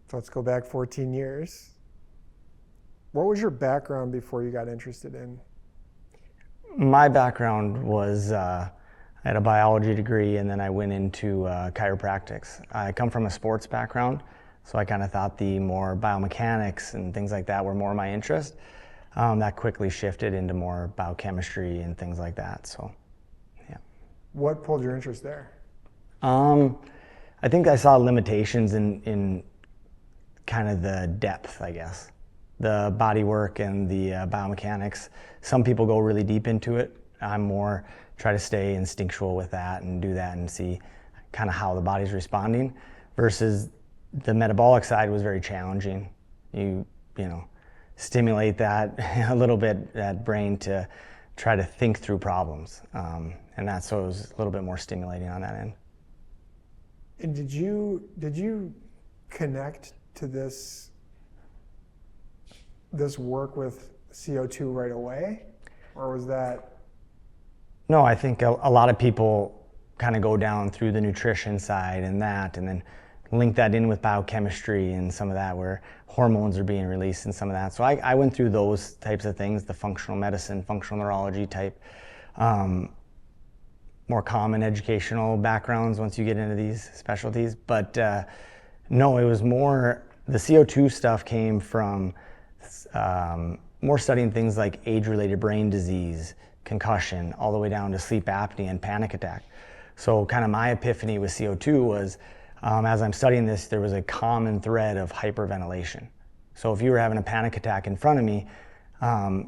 So let's go back 14 years. What was your background before you got interested in? My background was, I had a biology degree and then I went into chiropractics. I come from a sports background, so I kind of thought the more biomechanics and things like that were more my interest. That quickly shifted into more biochemistry and things like that, so yeah. What pulled your interest there? I think I saw limitations in kind of the depth, I guess. The body work and the biomechanics. Some people go really deep into it. I'm more try to stay instinctual with that and do that and see kind of how the body's responding, versus the metabolic side was very challenging. You know, stimulate that a little bit, that brain, to try to think through problems. And that's so it was a little bit more stimulating on that end. And did you connect to this work with CO2 right away, or was that? No, I think a lot of people kind of go down through the nutrition side and then link that in with biochemistry and some of that, where hormones are being released and some of that. So I went through those types of things, the functional medicine, functional neurology type, more common educational backgrounds once you get into these specialties. But no, it was more, the CO2 stuff came from more studying things like age-related brain disease, concussion, all the way down to sleep apnea and panic attack. So kind of my epiphany with CO2 was, as I'm studying this, there was a common thread of hyperventilation. So if you were having a panic attack in front of me,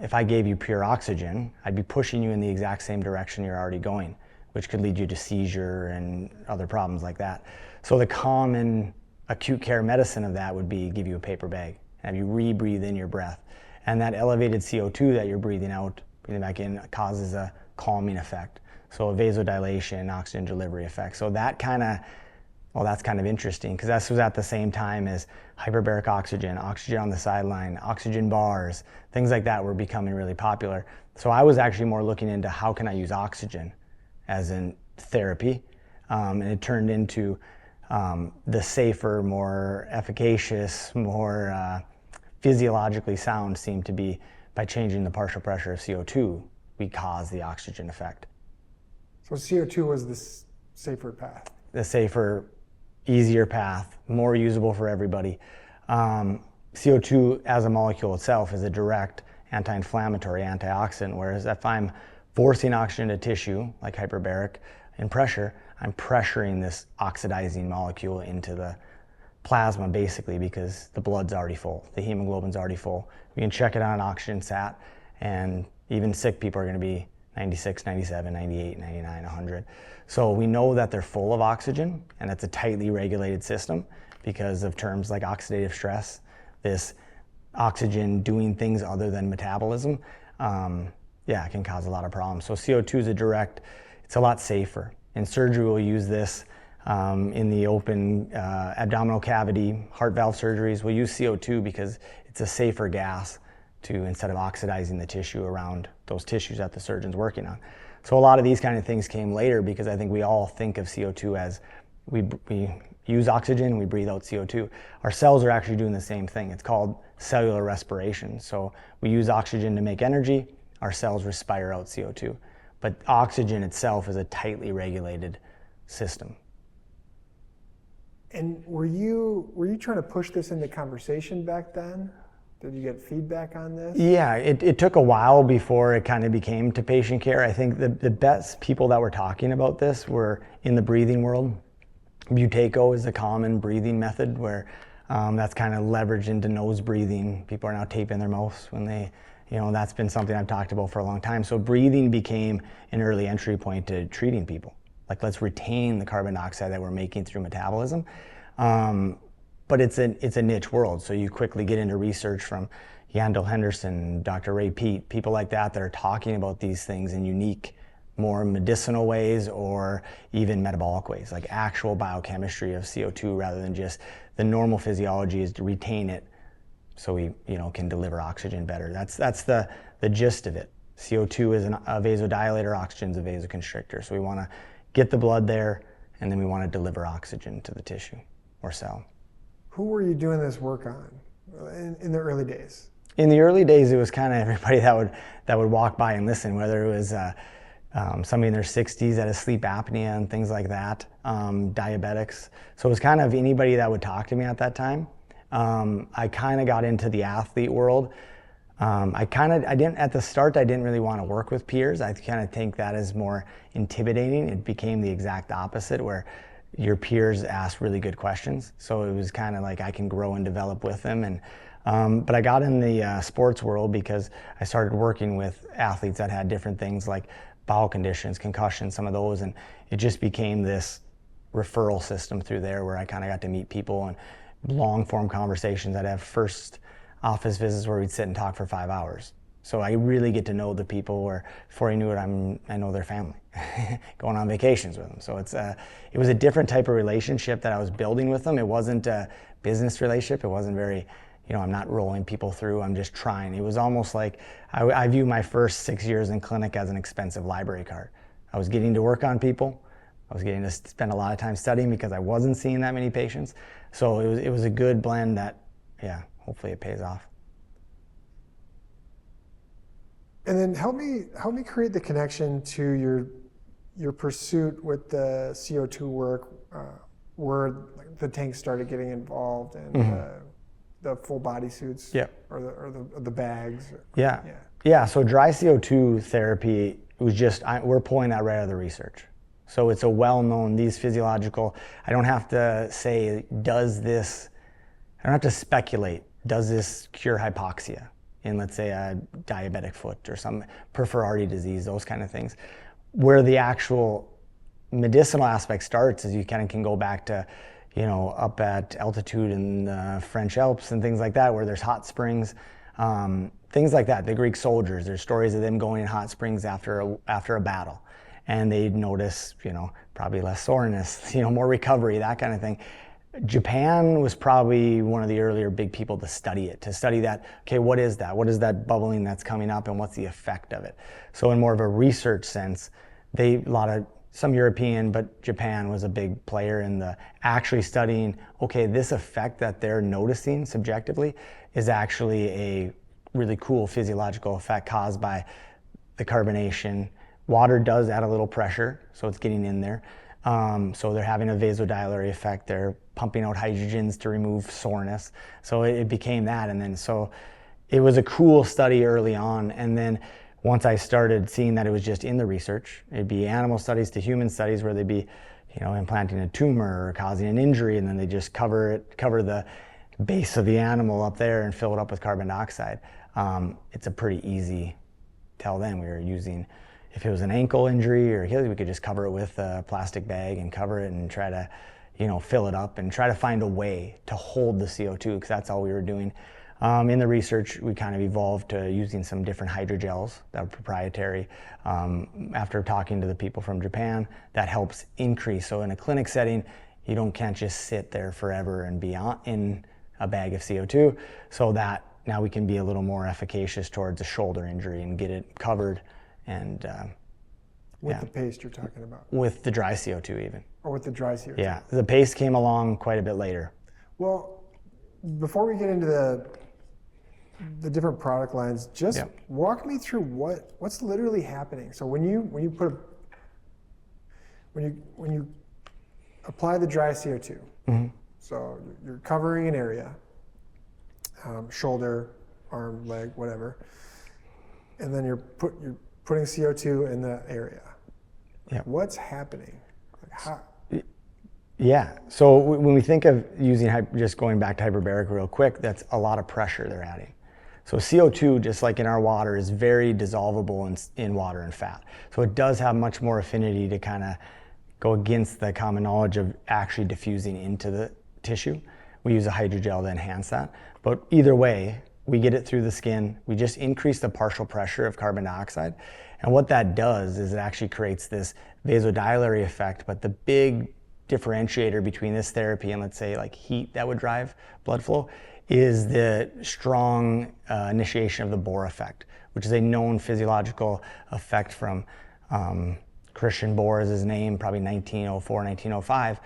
if I gave you pure oxygen, I'd be pushing you in the exact same direction you're already going, which could lead you to seizure and other problems like that. So the common acute care medicine of that would be give you a paper bag, have you rebreathe in your breath. And that elevated CO2 that you're breathing out, breathing back in, causes a calming effect. So a vasodilation, oxygen delivery effect. So that kind of, well, that's kind of interesting, because this was at the same time as hyperbaric oxygen, oxygen on the sideline, oxygen bars, things like that were becoming really popular. So I was actually more looking into how can I use oxygen as in therapy, and it turned into the safer, more efficacious, more physiologically sound seemed to be by changing the partial pressure of CO2, we cause the oxygen effect. So CO2 was the safer path. The safer, easier path, more usable for everybody. CO2 as a molecule itself is a direct anti-inflammatory, antioxidant, whereas if I'm forcing oxygen to tissue, like hyperbaric, in pressure, I'm pressuring this oxidizing molecule into the plasma, basically, because the blood's already full, the hemoglobin's already full. We can check it on an oxygen sat, and even sick people are going to be 96, 97, 98, 99, 100. So we know that they're full of oxygen, and it's a tightly regulated system because of terms like oxidative stress, this oxygen doing things other than metabolism, it can cause a lot of problems. So CO2 is it's a lot safer. In surgery, we'll use this in the open abdominal cavity, heart valve surgeries. We'll use CO2 because it's a safer gas instead of oxidizing the tissue around those tissues that the surgeon's working on. So a lot of these kind of things came later, because I think we all think of CO2 as we use oxygen, we breathe out CO2. Our cells are actually doing the same thing. It's called cellular respiration. So we use oxygen to make energy, our cells respire out CO2. But oxygen itself is a tightly regulated system. And were you trying to push this into conversation back then? Did you get feedback on this? Yeah, it took a while before it kind of became to patient care. I think the best people that were talking about this were in the breathing world. Buteyko is a common breathing method where that's kind of leveraged into nose breathing. People are now taping their mouths when they, that's been something I've talked about for a long time. So breathing became an early entry point to treating people. Like, let's retain the carbon dioxide that we're making through metabolism. But it's a niche world, so you quickly get into research from Yandell Henderson, Dr. Peat, people like that are talking about these things in unique, more medicinal ways, or even metabolic ways, like actual biochemistry of CO2 rather than just the normal physiology is to retain it so we can deliver oxygen better. That's the gist of it. CO2 is a vasodilator, oxygen is a vasoconstrictor. So we want to get the blood there, and then we want to deliver oxygen to the tissue or cell. Who were you doing this work on in the early days? In the early days, it was kind of everybody that would walk by and listen, whether it was somebody in their 60s that has sleep apnea and things like that, diabetics. So it was kind of anybody that would talk to me at that time. I kind of got into the athlete world. I didn't, at the start, I didn't really want to work with peers. I kind of think that is more intimidating. It became the exact opposite, where your peers ask really good questions. So it was kind of like I can grow and develop with them. And but I got in the sports world because I started working with athletes that had different things like bowel conditions, concussions, some of those, and it just became this referral system through there where I kind of got to meet people and long form conversations. I'd have first office visits where we'd sit and talk for 5 hours. So I really get to know the people where before I knew it, I know their family, going on vacations with them. So it was a different type of relationship that I was building with them. It wasn't a business relationship. It wasn't very, I'm not rolling people through. I'm just trying. It was almost like I view my first 6 years in clinic as an expensive library card. I was getting to work on people. I was getting to spend a lot of time studying because I wasn't seeing that many patients. So it was a good blend that, hopefully it pays off. And then help me create the connection to your pursuit with the CO2 work, where the tanks started getting involved and the full body suits, or the bags. Yeah. So dry CO2 therapy was just we're pulling that right out of the research. So it's a well-known, these physiological. I don't have to say I don't have to speculate. Does this cure hypoxia in, let's say, a diabetic foot or some peripheral artery disease, those kind of things? Where the actual medicinal aspect starts is you kind of can go back to, up at altitude in the French Alps and things like that, where there's hot springs, things like that. The Greek soldiers, there's stories of them going in hot springs after a battle, and they'd notice, probably less soreness, more recovery, that kind of thing. Japan was probably one of the earlier big people to study that, okay, what is that? What is that bubbling that's coming up and what's the effect of it? So in more of a research sense, some European, but Japan was a big player in the actually studying, okay, this effect that they're noticing subjectively is actually a really cool physiological effect caused by the carbonation. Water does add a little pressure, so it's getting in there. So they're having a vasodilatory effect. They're pumping out hydrogens to remove soreness. So it became that. And then, so it was a cool study early on. And then once I started seeing that it was just in the research, it'd be animal studies to human studies where they'd be, implanting a tumor or causing an injury, and then they just cover the base of the animal up there and fill it up with carbon dioxide. It's a pretty easy tell them. We were using, if it was an ankle injury or Achilles, we could just cover it with a plastic bag and cover it and try to, fill it up and try to find a way to hold the CO2, because that's all we were doing. In the research, we kind of evolved to using some different hydrogels that were proprietary. After talking to the people from Japan, that helps increase. So in a clinic setting, can't just sit there forever and be in a bag of CO2. So that now we can be a little more efficacious towards a shoulder injury and get it covered. And with the paste you're talking about? With the dry CO2 even. Or with the dry CO2? Yeah, the paste came along quite a bit later. Well, before we get into the different product lines, just walk me through what's literally happening. So when you apply the dry CO2, so you're covering an area, shoulder, arm, leg, whatever, and then you're putting CO2 in the area. What's happening? How? Yeah, so when we think of using, just going back to hyperbaric real quick, that's a lot of pressure they're adding. So CO2, just like in our water, is very dissolvable in water and fat. So it does have much more affinity to kind of go against the common knowledge of actually diffusing into the tissue. We use a hydrogel to enhance that. But either way, we get it through the skin. We just increase the partial pressure of carbon dioxide. And what that does is it actually creates this vasodilatory effect. But the big differentiator between this therapy and, let's say, like heat that would drive blood flow is the strong initiation of the Bohr effect, which is a known physiological effect from Christian Bohr is his name, probably 1904, 1905,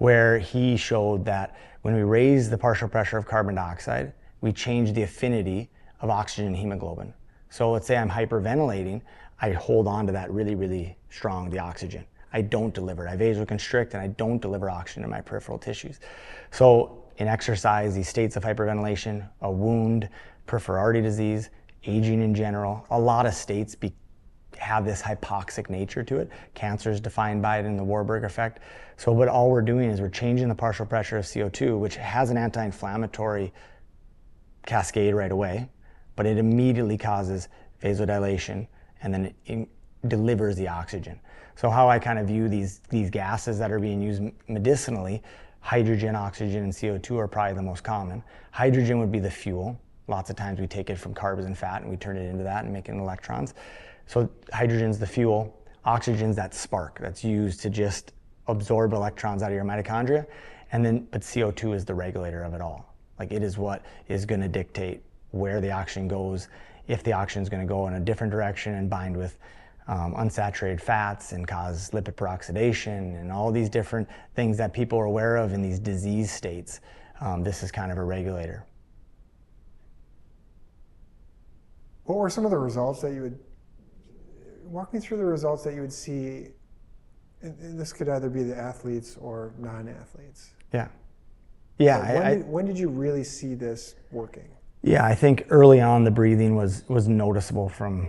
where he showed that when we raise the partial pressure of carbon dioxide, we change the affinity of oxygen and hemoglobin. So let's say I'm hyperventilating, I hold on to that really, really strong, the oxygen. I don't deliver it. I vasoconstrict and I don't deliver oxygen to my peripheral tissues. So in exercise, these states of hyperventilation, a wound, peripheral artery disease, aging in general, a lot of states have this hypoxic nature to it. Cancer is defined by it in the Warburg effect. So what all we're doing is we're changing the partial pressure of CO2, which has an anti-inflammatory cascade right away, but it immediately causes vasodilation and then it delivers the oxygen. So how I kind of view these gases that are being used medicinally, hydrogen, oxygen, and CO2 are probably the most common. Hydrogen would be the fuel. Lots of times we take it from carbs and fat and we turn it into that and make it into electrons. So hydrogen's the fuel. Oxygen's that spark that's used to just absorb electrons out of your mitochondria. But CO2 is the regulator of it all. Like it is what is going to dictate where the oxygen goes, if the oxygen is going to go in a different direction and bind with unsaturated fats and cause lipid peroxidation and all these different things that people are aware of in these disease states. This is kind of a regulator. What were some of the results that you would, walk me through the results that you would see, and this could either be the athletes or non-athletes. Yeah. When did you really see this working? Yeah, I think early on the breathing was noticeable from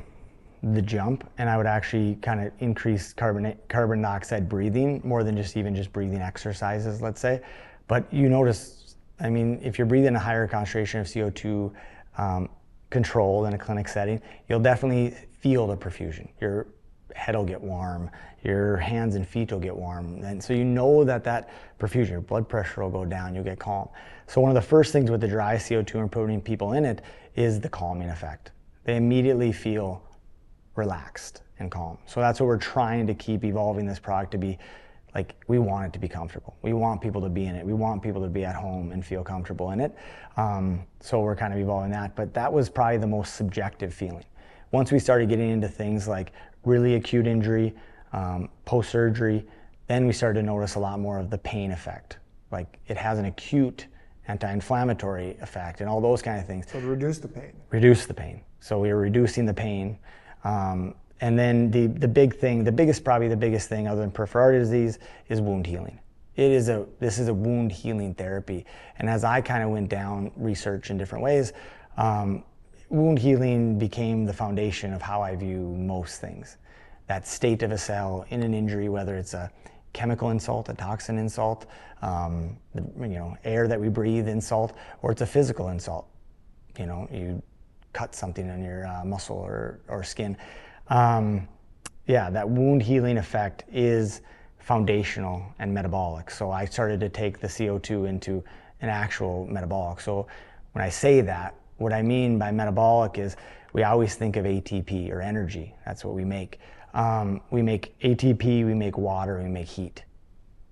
the jump, and I would actually kind of increase carbon dioxide breathing more than just breathing exercises, let's say. But you notice, I mean, if you're breathing a higher concentration of CO2 controlled in a clinic setting, you'll definitely feel the perfusion. Your head will get warm, your hands and feet will get warm, and so you know that perfusion, your blood pressure will go down, you'll get calm. So one of the first things with the dry CO2 and putting people in it is the calming effect. They immediately feel relaxed and calm. So that's what we're trying to keep evolving this product to be. Like, we want it to be comfortable. We want people to be in it. We want people to be at home and feel comfortable in it. So we're kind of evolving that, but that was probably the most subjective feeling. Once we started getting into things like really acute injury, post-surgery, then we started to notice a lot more of the pain effect. Like, it has an acute anti-inflammatory effect and all those kind of things. So to reduce the pain. Reduce the pain. So we were reducing the pain. And then the biggest thing other than peripheral artery disease is wound healing. This is a wound healing therapy. And as I kind of went down research in different ways, wound healing became the foundation of how I view most things. That state of a cell in an injury, whether it's a chemical insult, a toxin insult, air that we breathe insult, or it's a physical insult. You cut something in your muscle or skin. That wound healing effect is foundational and metabolic. So I started to take the CO2 into an actual metabolic. So when I say that, what I mean by metabolic is we always think of ATP or energy. That's what we make. We make ATP, we make water, we make heat.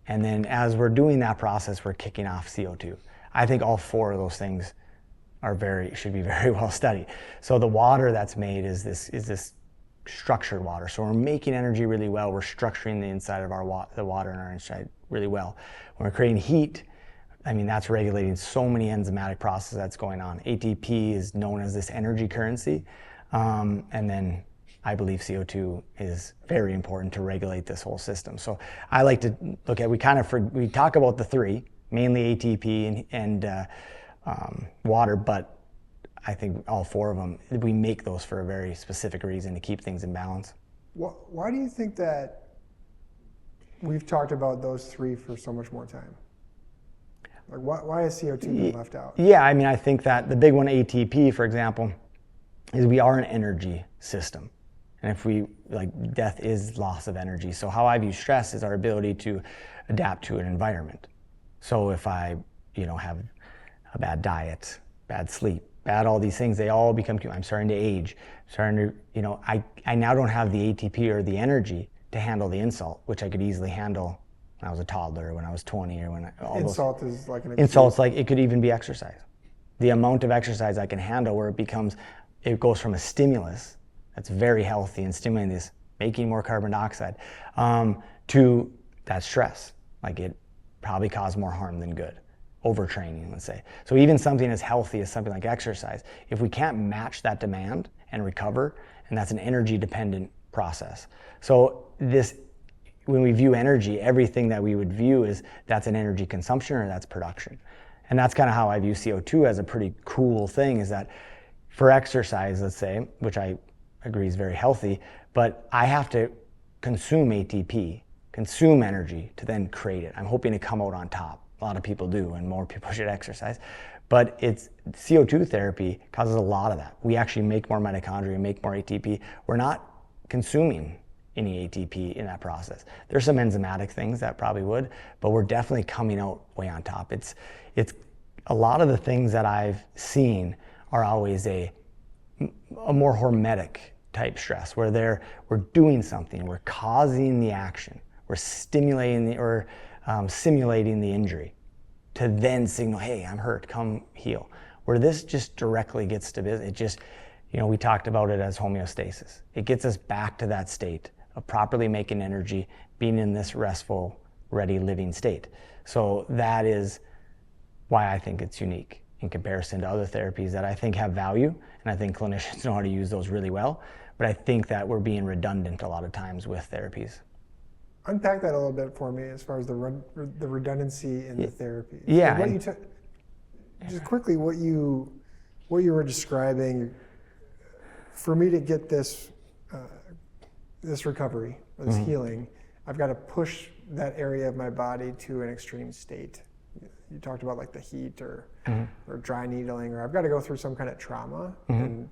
And then as we're doing that process, we're kicking off CO2. I think all four of those things should be very well studied. So the water that's made is this structured water. So we're making energy really well. We're structuring the inside of the water in our inside really well. When we're creating heat, I mean, that's regulating so many enzymatic processes that's going on. ATP is known as this energy currency. And then I believe CO2 is very important to regulate this whole system. So I like to look at, we talk about the three, mainly ATP and water, but I think all four of them, we make those for a very specific reason, to keep things in balance. Why do you think that we've talked about those three for so much more time? Like, why is CO2 been left out? Yeah, I mean, I think that the big one, ATP, for example, is we are an energy system. And death is loss of energy. So how I view stress is our ability to adapt to an environment. So if I, have a bad diet, bad sleep, bad all these things, they all become, I'm starting to age, I now don't have the ATP or the energy to handle the insult, which I could easily handle when I was a toddler, when I was 20, or when insult is like an insults, like it could even be exercise. The amount of exercise I can handle, where it goes from a stimulus that's very healthy and stimulating this, making more carbon dioxide, to that stress. Like probably cause more harm than good. Overtraining, let's say. So even something as healthy as something like exercise, if we can't match that demand and recover, and that's an energy dependent process. So when we view energy, everything that we would view is that's an energy consumption or that's production. And that's kind of how I view CO2 as a pretty cool thing, is that for exercise, let's say, which I agree is very healthy, but I have to consume ATP, consume energy to then create it. I'm hoping to come out on top. A lot of people do, and more people should exercise. But it's CO2 therapy causes a lot of that. We actually make more mitochondria, make more ATP. We're not consuming any ATP in that process. There's some enzymatic things that probably would, but we're definitely coming out way on top. It's a lot of the things that I've seen are always a more hormetic type stress, where we're doing something, we're causing the action, we're stimulating simulating the injury to then signal, hey, I'm hurt, come heal. Where this just directly gets to business, it just, we talked about it as homeostasis. It gets us back to that state of properly making energy, being in this restful, ready living state. So that is why I think it's unique in comparison to other therapies that I think have value, and I think clinicians know how to use those really well. But I think that we're being redundant a lot of times with therapies. Unpack that a little bit for me as far as the redundancy in the therapy. Yeah. So just quickly, what you were describing, for me to get this recovery, or this healing, I've got to push that area of my body to an extreme state. You talked about like the heat or dry needling, or I've got to go through some kind of trauma. And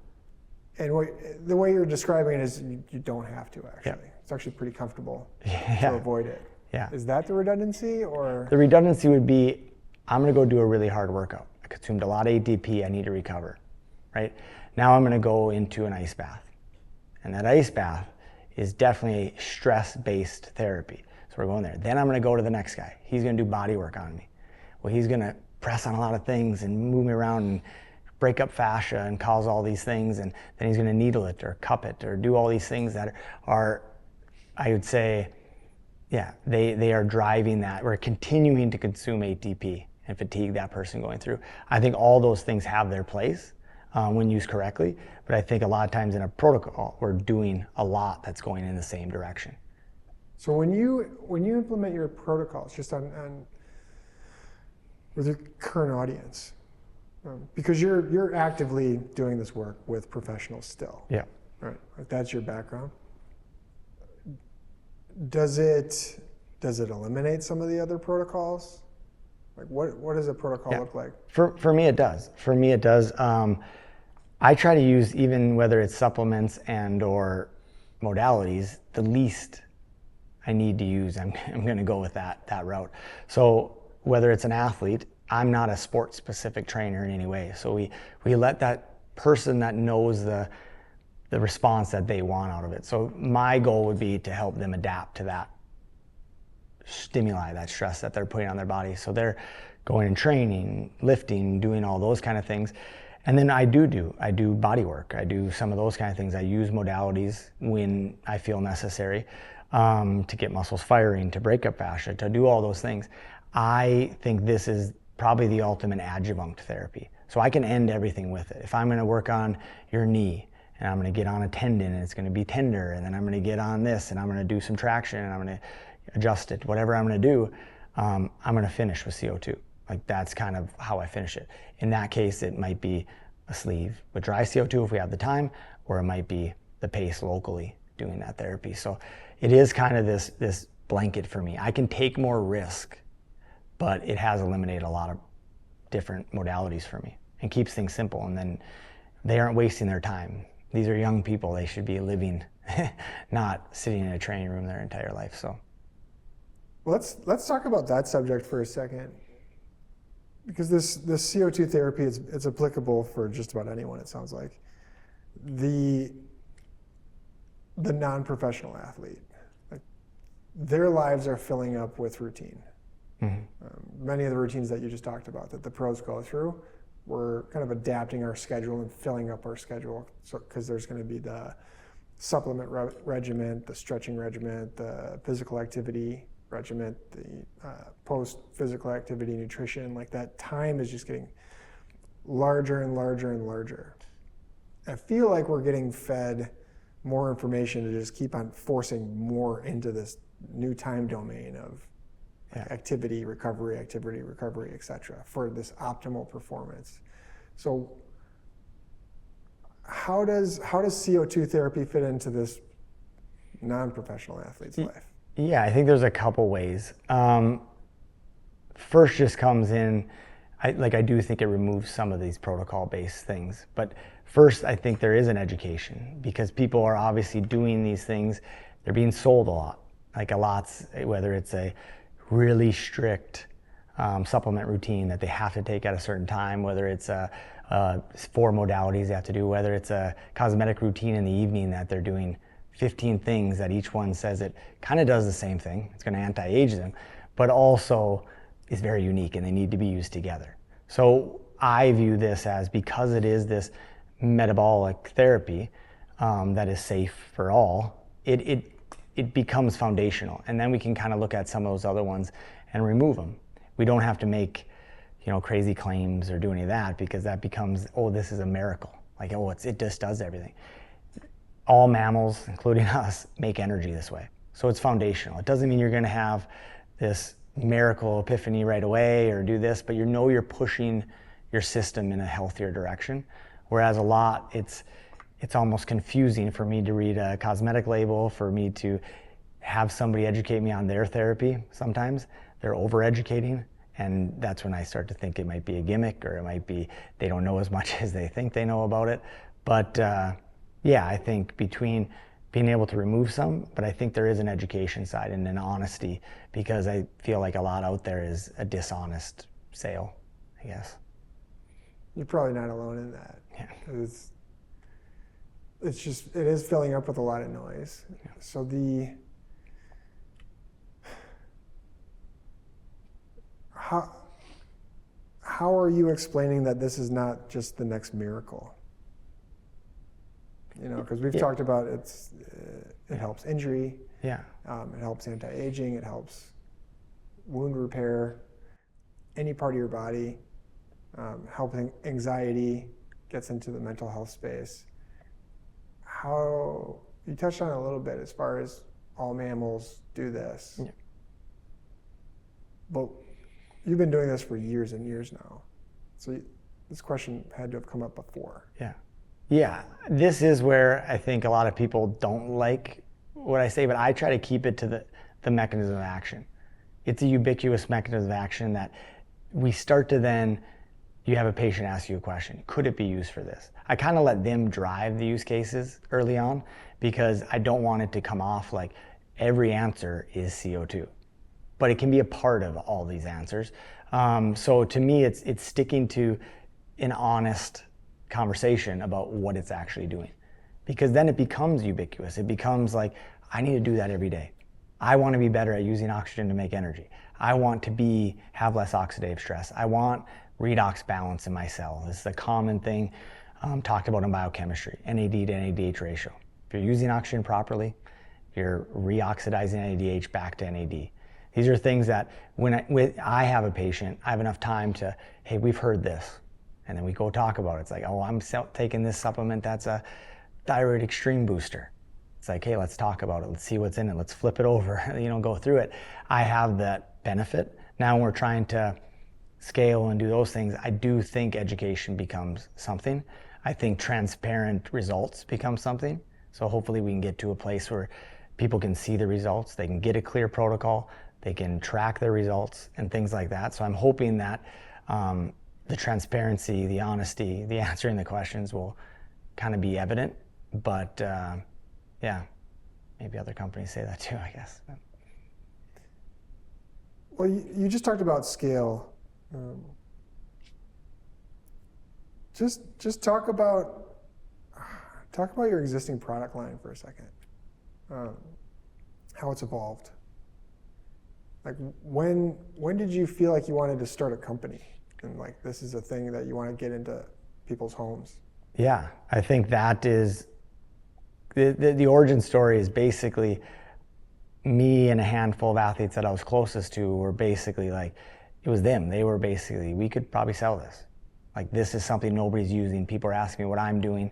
the way you're describing it is you don't have to actually. Yeah. It's actually pretty comfortable to avoid it. Yeah. Is that the redundancy, or? The redundancy would be, I'm going to go do a really hard workout. I consumed a lot of ATP, I need to recover, right? Now I'm going to go into an ice bath. And that ice bath is definitely a stress-based therapy. So we're going there. Then I'm going to go to the next guy. He's going to do body work on me. Well, he's going to press on a lot of things and move me around and break up fascia and cause all these things. And then he's going to needle it or cup it or do all these things that are, I would say, yeah, they are driving that. We're continuing to consume ATP and fatigue that person going through. I think all those things have their place when used correctly, but I think a lot of times in a protocol, we're doing a lot that's going in the same direction. So when you implement your protocols, just on with your current audience, because you're actively doing this work with professionals still. Yeah. Right. Like that's your background. Does it eliminate some of the other protocols? Like what does a protocol look like? For me, it does. For me, it does. I try to use, even whether it's supplements and or modalities, the least I need to use, I'm going to go with that route. So whether it's an athlete, I'm not a sport-specific trainer in any way. So we let that person that knows the response that they want out of it. So my goal would be to help them adapt to that stimuli, that stress that they're putting on their body. So they're going and training, lifting, doing all those kind of things. And then I do body work. I do some of those kind of things. I use modalities when I feel necessary to get muscles firing, to break up fascia, to do all those things. I think this is probably the ultimate adjunct therapy. So I can end everything with it. If I'm going to work on your knee, and I'm going to get on a tendon and it's going to be tender, and then I'm going to get on this and I'm going to do some traction and I'm going to adjust it, whatever I'm going to do, I'm going to finish with CO2. Like that's kind of how I finish it. In that case, it might be a sleeve with dry CO2 if we have the time, or it might be the pace locally doing that therapy. So it is kind of this blanket for me. I can take more risk, but it has eliminated a lot of different modalities for me and keeps things simple, and then they aren't wasting their time. These are young people. They should be living, not sitting in a training room their entire life. So, let's talk about that subject for a second, because this CO2 therapy it's applicable for just about anyone. It sounds like the non-professional athlete, like their lives are filling up with routine. Many of the routines that you just talked about that the pros go through, we're kind of adapting our schedule and filling up our schedule. So, because there's going to be the supplement regimen, the stretching regimen, the physical activity regimen, the post physical activity nutrition, like that time is just getting larger and larger and larger. I feel like we're getting fed more information to just keep on forcing more into this new time domain of activity, recovery, etc. for this optimal performance. So how does CO2 therapy fit into this non-professional athlete's life? Yeah, I think there's a couple ways. First just comes in, I do think it removes some of these protocol-based things. But first, I think there is an education because people are obviously doing these things. They're being sold a lot, whether it's a really strict supplement routine that they have to take at a certain time, whether it's 4 modalities they have to do, whether it's a cosmetic routine in the evening that they're doing 15 things that each one says it kind of does the same thing. It's going to anti-age them, but also is very unique and they need to be used together. So I view this as, because it is this metabolic therapy that is safe for all, it becomes foundational. And then we can kind of look at some of those other ones and remove them. We don't have to make crazy claims or do any of that, because that becomes, oh, this is a miracle. Like, oh, it just does everything. All mammals, including us, make energy this way. So it's foundational. It doesn't mean you're going to have this miracle epiphany right away or do this, but you're pushing your system in a healthier direction. Whereas a lot, it's almost confusing for me to read a cosmetic label, for me to have somebody educate me on their therapy. Sometimes they're over-educating, and that's when I start to think it might be a gimmick, or it might be they don't know as much as they think they know about it. But I think between being able to remove some, but I think there is an education side and an honesty, because I feel like a lot out there is a dishonest sale, I guess. You're probably not alone in that. Yeah. It is filling up with a lot of noise. Yeah. So how are you explaining that this is not just the next miracle? Because we've talked about it helps injury. Yeah. It helps anti-aging. It helps wound repair, any part of your body. Helping anxiety, gets into the mental health space. How you touched on it a little bit as far as all mammals do this. Yeah. But you've been doing this for years and years now. So this question had to have come up before. Yeah. Yeah, this is where I think a lot of people don't like what I say, but I try to keep it to the mechanism of action. It's a ubiquitous mechanism of action that we start to then, you have a patient ask you a question, could it be used for this? I kind of let them drive the use cases early on, because I don't want it to come off like every answer is CO2. But it can be a part of all these answers. So to me, it's sticking to an honest conversation about what it's actually doing, because then it becomes ubiquitous. It becomes like, I need to do that every day. I want to be better at using oxygen to make energy. I want to have less oxidative stress. I want redox balance in my cell. This is a common thing talked about in biochemistry, NAD to NADH ratio. If you're using oxygen properly, you're reoxidizing NADH back to NAD. These are things that when I have a patient, I have enough time to, hey, we've heard this. And then we go talk about it. It's like, oh, I'm taking this supplement that's a thyroid extreme booster. It's like, hey, let's talk about it. Let's see what's in it. Let's flip it over, go through it. I have that benefit. Now when we're trying to scale and do those things, I do think education becomes something. I think transparent results become something. So hopefully we can get to a place where people can see the results. They can get a clear protocol. They can track their results and things like that. So I'm hoping that the transparency, the honesty, the answering the questions will kind of be evident. But maybe other companies say that too, I guess. Well, you just talked about scale. Just talk about your existing product line for a second. How it's evolved. Like when did you feel like you wanted to start a company? And like, this is a thing that you want to get into people's homes. Yeah, I think that is the origin story. Is basically me and a handful of athletes that I was closest to were basically like, it was them. They were basically, we could probably sell this. Like, this is something nobody's using. People are asking me what I'm doing,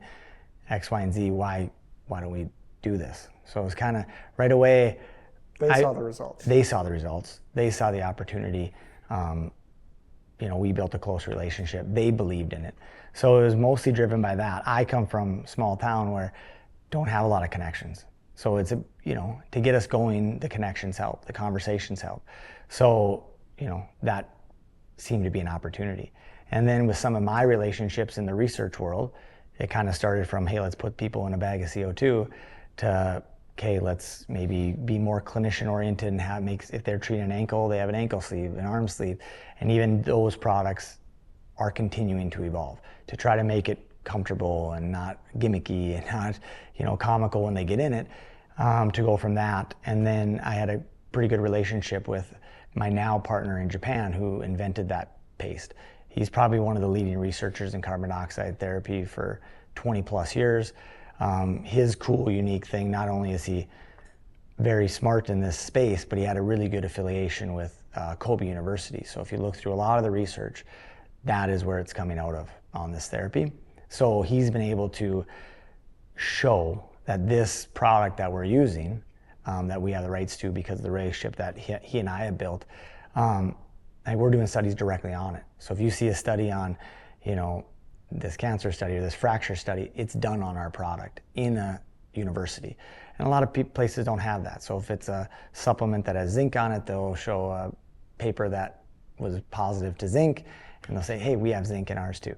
X, Y, and Z. Why don't we do this? So it was kind of right away. They saw the results. They saw the results. They saw the opportunity. We built a close relationship. They believed in it. So it was mostly driven by that. I come from a small town where don't have a lot of connections. So it's, to get us going, the connections help, the conversations help. So, that seemed to be an opportunity. And then with some of my relationships in the research world, it kind of started from, hey, let's put people in a bag of CO2 to, okay, let's maybe be more clinician oriented and if they're treating an ankle, they have an ankle sleeve, an arm sleeve. And even those products are continuing to evolve to try to make it comfortable and not gimmicky and not, comical when they get in it, to go from that. And then I had a pretty good relationship with my now partner in Japan who invented that paste. He's probably one of the leading researchers in carbon dioxide therapy for 20 plus years. His cool, unique thing, not only is he very smart in this space, but he had a really good affiliation with Kobe University. So if you look through a lot of the research, that is where it's coming out of on this therapy. So he's been able to show that this product that we're using, that we have the rights to because of the relationship that he and I have built, and we're doing studies directly on it. So if you see a study on, this cancer study or this fracture study, it's done on our product in a university. And a lot of places don't have that. So if it's a supplement that has zinc on it, they'll show a paper that was positive to zinc, and they'll say, hey, we have zinc in ours too.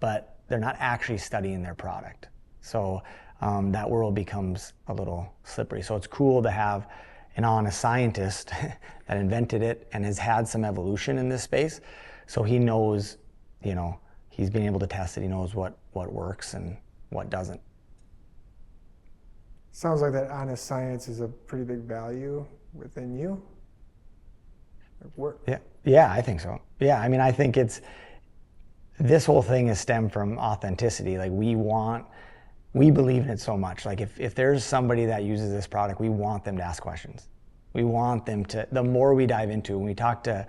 But they're not actually studying their product. So that world becomes a little slippery. So it's cool to have an honest scientist that invented it and has had some evolution in this space. So he knows, he's been able to test it. He knows what works and what doesn't. Sounds like that honest science is a pretty big value within you. Yeah, I think so. Yeah, I think this whole thing is stemmed from authenticity. Like, we believe in it so much. Like, if there's somebody that uses this product, we want them to ask questions. We want them to, the more we dive into, when we talk to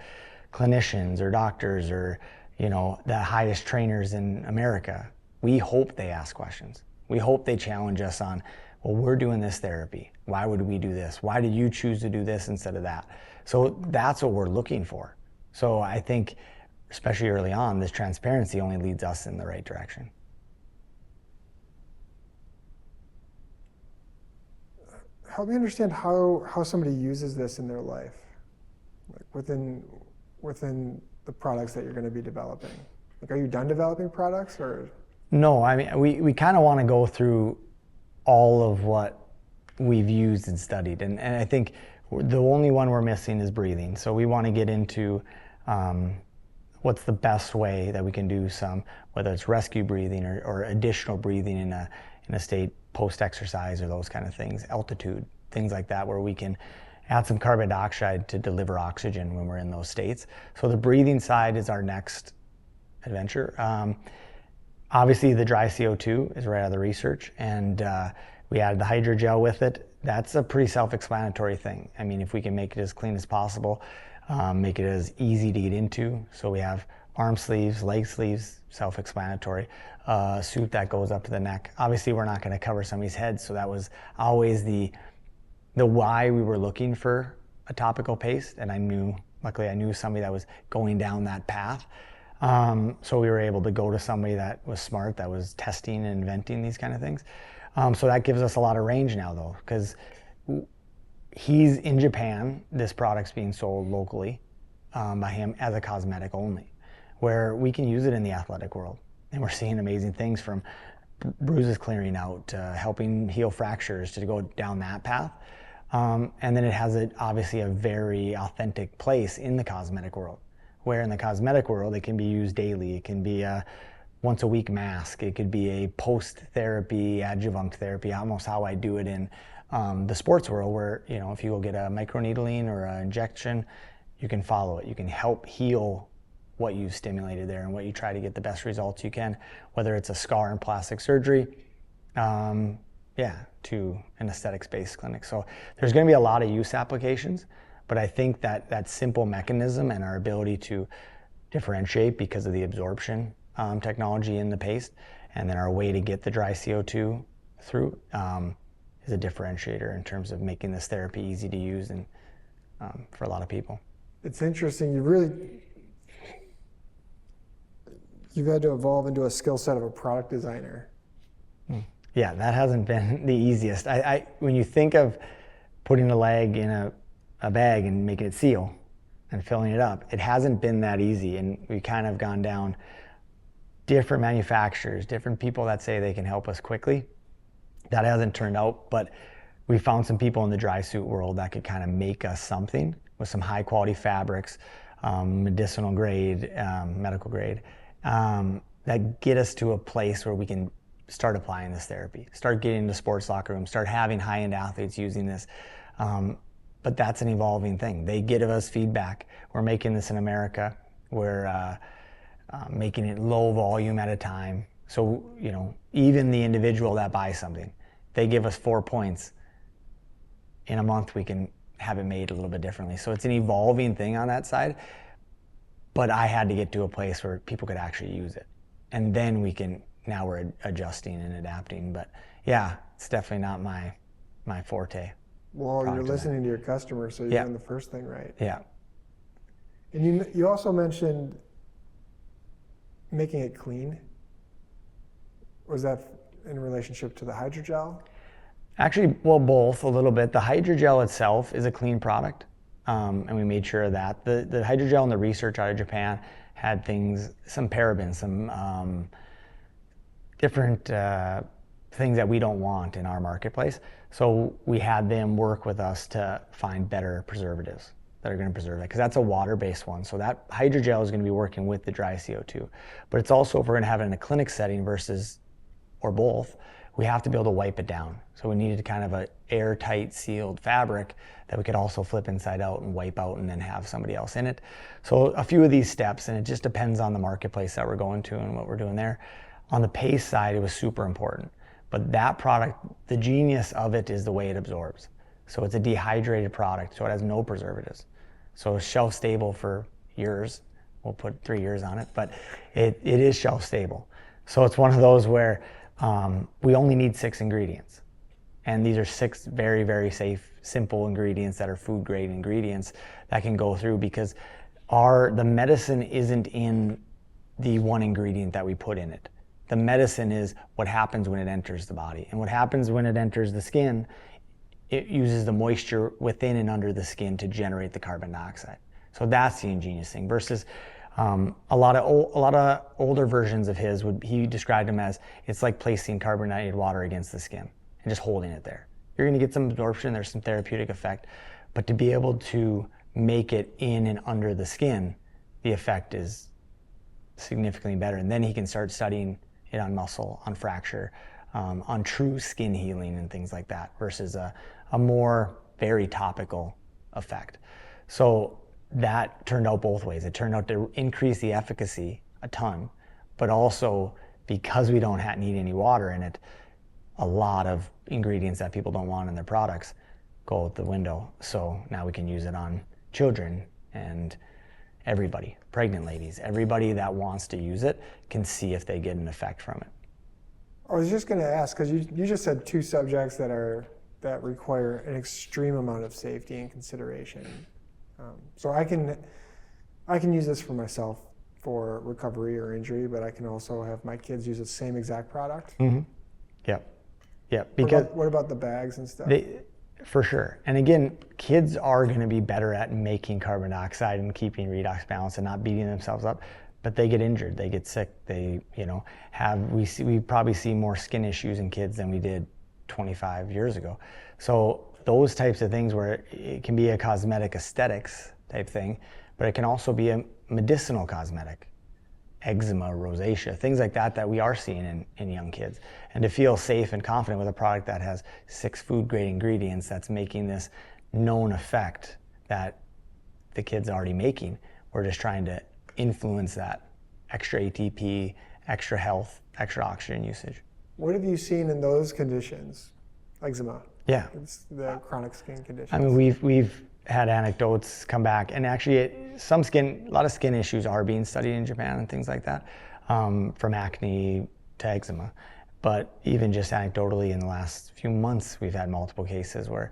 clinicians or doctors or, the highest trainers in America, we hope they ask questions. We hope they challenge us on, well, we're doing this therapy. Why would we do this? Why did you choose to do this instead of that? So that's what we're looking for. So I think, especially early on, this transparency only leads us in the right direction. Help me understand how somebody uses this in their life, like within the products that you're going to be developing. Like, are you done developing products or? No, we kind of want to go through all of what we've used and studied. And I think the only one we're missing is breathing. So we want to get into what's the best way that we can do whether it's rescue breathing or additional breathing in a state post-exercise or those kind of things, altitude, things like that, where we can add some carbon dioxide to deliver oxygen when we're in those states. So the breathing side is our next adventure. Obviously, the dry CO2 is right out of the research, and we added the hydrogel with it. That's a pretty self-explanatory thing. If we can make it as clean as possible, make it as easy to get into. So we have arm sleeves, leg sleeves, self-explanatory. Suit that goes up to the neck. Obviously, we're not going to cover somebody's head, so that was always the why we were looking for a topical paste, and luckily I knew somebody that was going down that path. So we were able to go to somebody that was smart, that was testing and inventing these kind of things. So that gives us a lot of range now, though, because he's in Japan. This product's being sold locally by him as a cosmetic only, where we can use it in the athletic world. And we're seeing amazing things, from bruises clearing out to helping heal fractures, to go down that path. And then it has obviously a very authentic place in the cosmetic world, where in the cosmetic world it can be used daily. It can be a once a week mask. It could be a post-therapy, adjuvant therapy, almost how I do it in the sports world, where if you go get a microneedling or an injection, you can follow it. You can help heal what you've stimulated there and what you try to get the best results you can, whether it's a scar in plastic surgery, to an aesthetics-based clinic. So there's going to be a lot of use applications, but I think that that simple mechanism and our ability to differentiate because of the absorption technology in the paste, and then our way to get the dry CO2 through is a differentiator in terms of making this therapy easy to use and for a lot of people. It's interesting. You've had to evolve into a skill set of a product designer. Yeah, that hasn't been the easiest. When you think of putting a leg in a bag and making it seal and filling it up, it hasn't been that easy. And we kind of gone down different manufacturers, different people that say they can help us quickly. That hasn't turned out, but we found some people in the dry suit world that could kind of make us something with some high quality fabrics, medicinal grade, medical grade, that get us to a place where we can start applying this therapy, start getting into sports locker rooms, start having high-end athletes using this. But that's an evolving thing. They give us feedback. We're making this in America. We're making it low volume at a time. So, you know, even the individual that buys something, they give us 4 points. In a month, we can have it made a little bit differently. So it's an evolving thing on that side. But I had to get to a place where people could actually use it. And then now we're adjusting and adapting. But yeah, it's definitely not my forte. Well, you're listening to your customers, so you're doing the first thing right. Yeah. And you also mentioned making it clean. Was that in relationship to the hydrogel? Actually, well, both a little bit. The hydrogel itself is a clean product, and we made sure of that. The hydrogel and the research out of Japan had some parabens, some different things that we don't want in our marketplace. So we had them work with us to find better preservatives that are going to preserve it, because that's a water-based one. So that hydrogel is going to be working with the dry CO2. But it's also, if we're going to have it in a clinic setting or both, we have to be able to wipe it down. So we needed kind of an airtight sealed fabric that we could also flip inside out and wipe out and then have somebody else in it. So a few of these steps, and it just depends on the marketplace that we're going to and what we're doing there. On the paste side, it was super important. But that product, the genius of it is the way it absorbs. So it's a dehydrated product, so it has no preservatives. So it's shelf stable for years. We'll put 3 years on it, but it is shelf stable. So it's one of those where we only need 6 ingredients. And these are 6 very, very safe, simple ingredients that are food grade ingredients that can go through, because the medicine isn't in the one ingredient that we put in it. The medicine is what happens when it enters the body. And what happens when it enters the skin, it uses the moisture within and under the skin to generate the carbon dioxide. So that's the ingenious thing. Versus a lot of older versions of his, he described them as, it's like placing carbonated water against the skin and just holding it there. You're going to get some absorption, there's some therapeutic effect, but to be able to make it in and under the skin, the effect is significantly better. And then he can start studying it on muscle, on fracture, on true skin healing and things like that, versus a more very topical effect. So that turned out both ways. It turned out to increase the efficacy a ton, but also, because we don't need any water in it, a lot of ingredients that people don't want in their products go out the window. So now we can use it on children and everybody, pregnant ladies, everybody that wants to use it can see if they get an effect from it. I was just going to ask, because you just said 2 subjects that require an extreme amount of safety and consideration. So I can use this for myself for recovery or injury, but I can also have my kids use the same exact product. Mm-hmm. Yep. Because what about the bags and stuff? For sure. And again, kids are going to be better at making carbon dioxide and keeping redox balance and not beating themselves up, but they get injured, they get sick, they, we probably see more skin issues in kids than we did 25 years ago. So those types of things where it can be a cosmetic aesthetics type thing, but it can also be a medicinal cosmetic. Eczema, rosacea, things like that we are seeing in young kids. And to feel safe and confident with a product that has 6 food grade ingredients that's making this known effect that the kid's already making, we're just trying to influence that extra ATP, extra health, extra oxygen usage. What have you seen in those conditions eczema. Yeah. It's the chronic skin condition. I mean, we've had anecdotes come back, and actually, a lot of skin issues are being studied in Japan and things like that, from acne to eczema. But even just anecdotally, in the last few months, we've had multiple cases where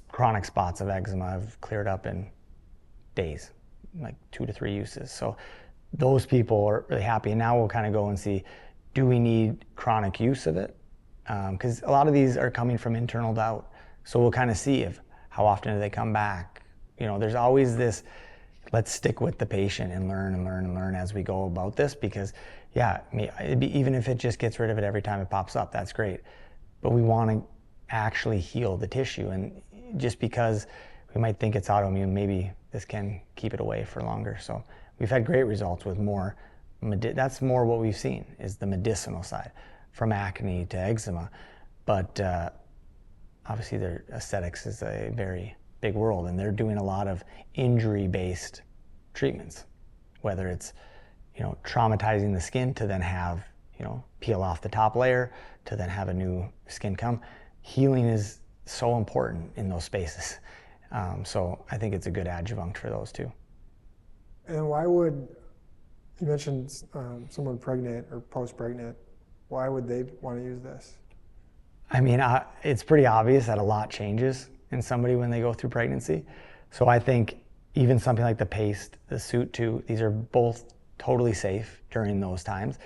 chronic spots of eczema have cleared up in days, like 2 to 3 uses. So those people are really happy. And now we'll kind of go and see, do we need chronic use of it? Because a lot of these are coming from internal doubt. So we'll kind of see how often do they come back. There's always this, let's stick with the patient and learn and learn and learn as we go about this, because even if it just gets rid of it every time it pops up, that's great. But we want to actually heal the tissue. And just because we might think it's autoimmune, maybe this can keep it away for longer. So we've had great results with more, that's more what we've seen, is the medicinal side, from acne to eczema. But obviously their aesthetics is a very big world, and they're doing a lot of injury-based treatments, whether it's traumatizing the skin to then have peel off the top layer to then have a new skin come. Healing is so important in those spaces. So I think it's a good adjunct for those too. And you mentioned someone pregnant or post-pregnant, why would they want to use this? I mean, it's pretty obvious that a lot changes in somebody when they go through pregnancy. So I think even something like the paste, the suit too, these are both totally safe during those times.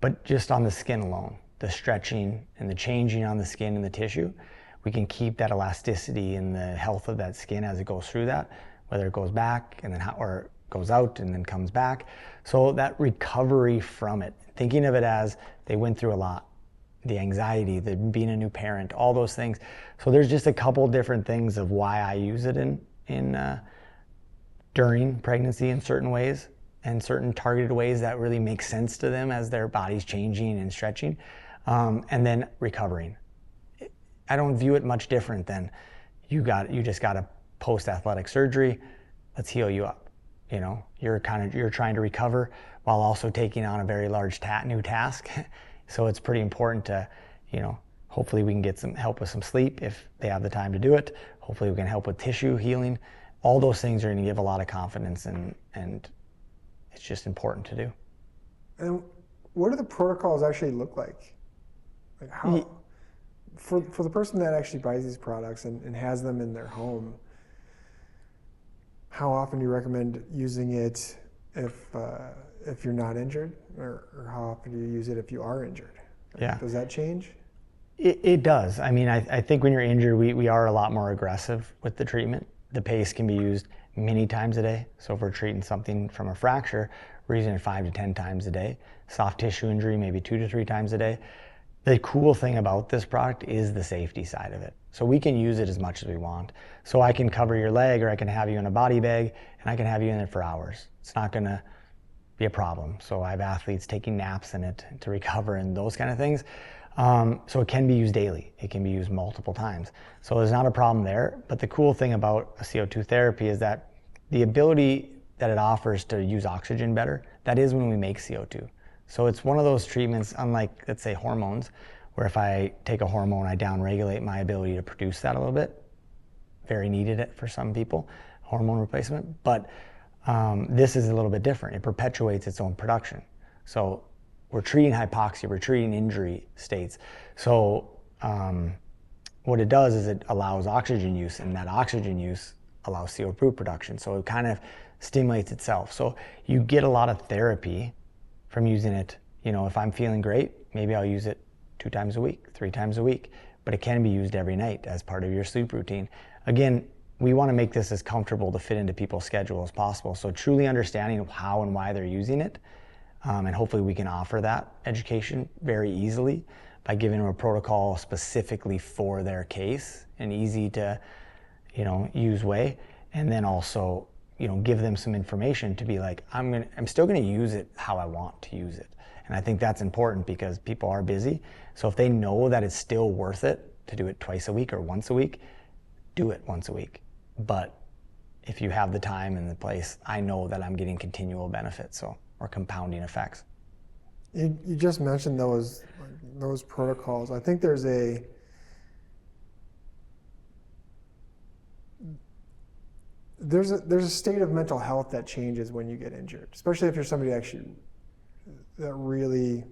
But just on the skin alone, the stretching and the changing on the skin and the tissue, we can keep that elasticity and the health of that skin as it goes through that, whether it goes back and then or goes out and then comes back. So that recovery from it, thinking of it as they went through a lot, the anxiety, the being a new parent, all those things. So there's just a couple different things of why I use it during pregnancy in certain ways, and certain targeted ways that really make sense to them as their body's changing and stretching, and then recovering. I don't view it much different than you just got a post-athletic surgery. Let's heal you up. You're trying to recover while also taking on a very large new task. So it's pretty important to, hopefully we can get some help with some sleep if they have the time to do it. Hopefully we can help with tissue healing. All those things are going to give a lot of confidence, and it's just important to do. And what do the protocols actually look like? Like how, for the person that actually buys these products and has them in their home, how often do you recommend using it if you're not injured, or how often do you use it if you are injured? Yeah. Does that change? It does. I mean, I think when you're injured, we are a lot more aggressive with the treatment. The paste can be used many times a day. So if we're treating something from a fracture, we're using it 5 to 10 times a day. Soft tissue injury, maybe 2 to 3 times a day. The cool thing about this product is the safety side of it. So we can use it as much as we want. So I can cover your leg, or I can have you in a body bag, and I can have you in it for hours. It's not going to be a problem. So I have athletes taking naps in it to recover and those kind of things. So it can be used daily. It can be used multiple times. So there's not a problem there. But the cool thing about a CO2 therapy is that the ability that it offers to use oxygen better, that is when we make CO2. So it's one of those treatments, unlike, let's say, hormones, where if I take a hormone, I downregulate my ability to produce that a little bit. Very needed it for some people, hormone replacement. But this is a little bit different. It perpetuates its own production. So we're treating hypoxia, we're treating injury states. So what it does is it allows oxygen use, and that oxygen use allows CO2 production. So it kind of stimulates itself. So you get a lot of therapy from using it. If I'm feeling great, maybe I'll use it 2 times a week, 3 times a week, but it can be used every night as part of your sleep routine. Again, we want to make this as comfortable to fit into people's schedule as possible. So truly understanding how and why they're using it, and hopefully we can offer that education very easily by giving them a protocol specifically for their case, an easy to use way, and then also give them some information to be like, I'm still going to use it how I want to use it. And I think that's important because people are busy. So if they know that it's still worth it to do it twice a week or once a week, do it once a week. But if you have the time and the place, I know that I'm getting continual benefits, or compounding effects. You just mentioned those protocols. I think there's there's a state of mental health that changes when you get injured, especially if you're somebody actually that really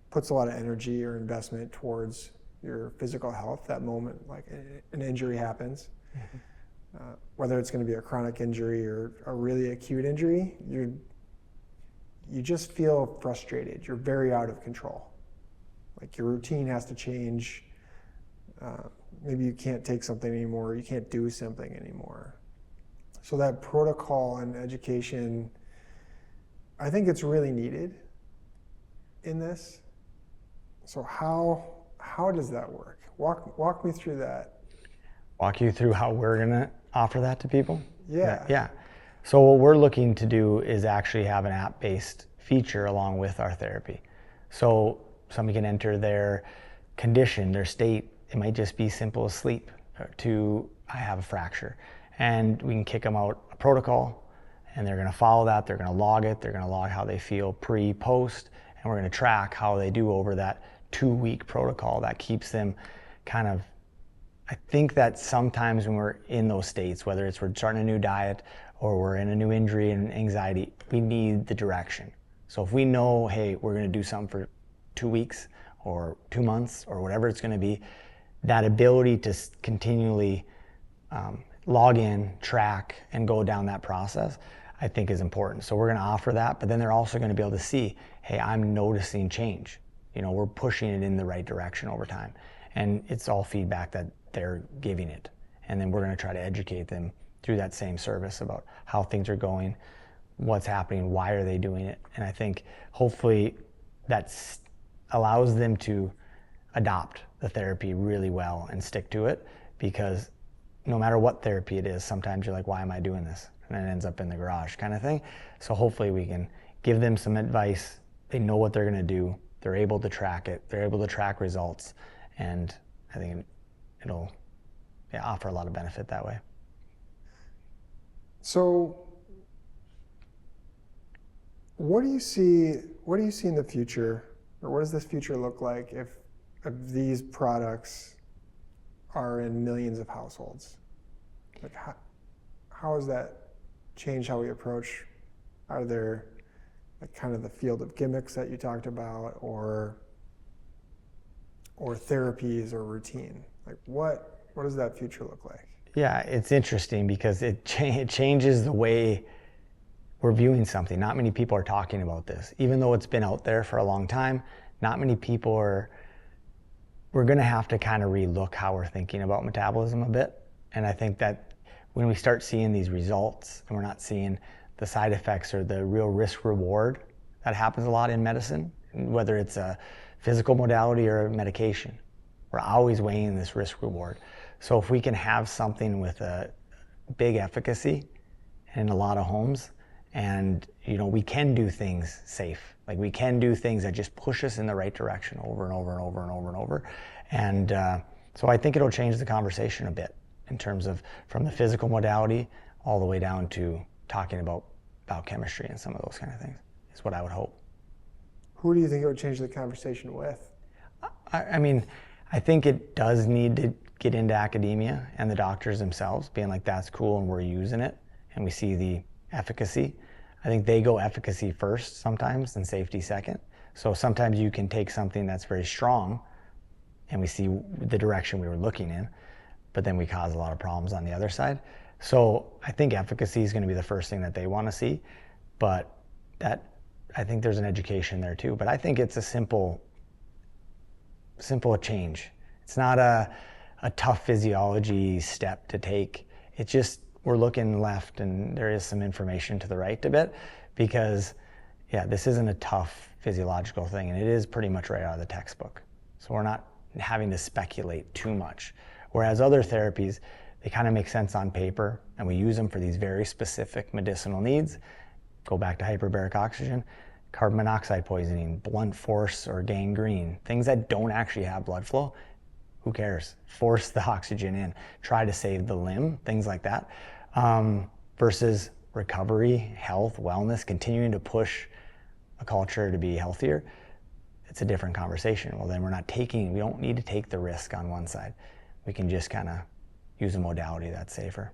puts a lot of energy or investment towards your physical health. That moment, like an injury happens, whether it's going to be a chronic injury or a really acute injury, you just feel frustrated. You're very out of control. Like your routine has to change. Maybe you can't take something anymore. You can't do something anymore. So that protocol and education, I think it's really needed in this. So how does that work? Walk me through that. Walk you through how we're gonna offer that to people? Yeah. Yeah. So what we're looking to do is actually have an app-based feature along with our therapy. So somebody can enter their condition, their state. It might just be simple as sleep to I have a fracture. And we can kick them out a protocol, and they're gonna follow that. They're gonna log it. They're gonna log how they feel pre, post, and we're gonna track how they do over that 2-week protocol. That keeps them kind of, I think that sometimes when we're in those states, whether it's we're starting a new diet or we're in a new injury and anxiety, we need the direction. So if we know, hey, we're gonna do something for 2 weeks or 2 months or whatever it's gonna be, that ability to continually log in, track, and go down that process, I think is important. So we're gonna offer that, but then they're also gonna be able to see, hey, I'm noticing change. You know, we're pushing it in the right direction over time. And it's all feedback that they're giving it. And then we're gonna try to educate them through that same service about how things are going, what's happening, why are they doing it. And I think hopefully that allows them to adopt the therapy really well and stick to it, because no matter what therapy it is, sometimes you're like, why am I doing this? And then it ends up in the garage kind of thing. So hopefully we can give them some advice. They know what they're gonna do. They're able to track it. They're able to track results. And I think it'll offer a lot of benefit that way. So what do you see in the future, or what does this future look like if these products are in millions of households? Like how has that changed how we approach either like kind of the field of gimmicks that you talked about, or therapies or routine? Like what does that future look like? Yeah, it's interesting because it changes the way we're viewing something. Not many people are talking about this. Even though it's been out there for a long time, not many people are. We're gonna have to kind of relook how we're thinking about metabolism a bit. And I think that when we start seeing these results and we're not seeing the side effects or the real risk reward that happens a lot in medicine, whether it's a physical modality or a medication, we're always weighing this risk reward. So if we can have something with a big efficacy in a lot of homes, and you know, we can do things safe. Like we can do things that just push us in the right direction over and over and over and over and over. And so I think it'll change the conversation a bit in terms of from the physical modality all the way down to talking about biochemistry and some of those kind of things is what I would hope. Who do you think it would change the conversation with? I mean, I think it does need to get into academia and the doctors themselves being like, that's cool and we're using it and we see the efficacy. I think they go efficacy first sometimes and safety second. So sometimes you can take something that's very strong and we see the direction we were looking in, but then we cause a lot of problems on the other side. So I think efficacy is going to be the first thing that they want to see, but that I think there's an education there too. But I think it's a simple change. It's not a tough physiology step to take. It's just we're looking left and there is some information to the right a bit, because this isn't a tough physiological thing, and it is pretty much right out of the textbook. So we're not having to speculate too much. Whereas other therapies, they kind of make sense on paper and we use them for these very specific medicinal needs. Go back to hyperbaric oxygen, carbon monoxide poisoning, blunt force or gangrene, things that don't actually have blood flow. Who cares? Force the oxygen in, try to save the limb, things like that. Versus recovery, health, wellness, continuing to push a culture to be healthier. It's a different conversation. Well, then we don't need to take the risk on one side. We can just kind of use a modality that's safer.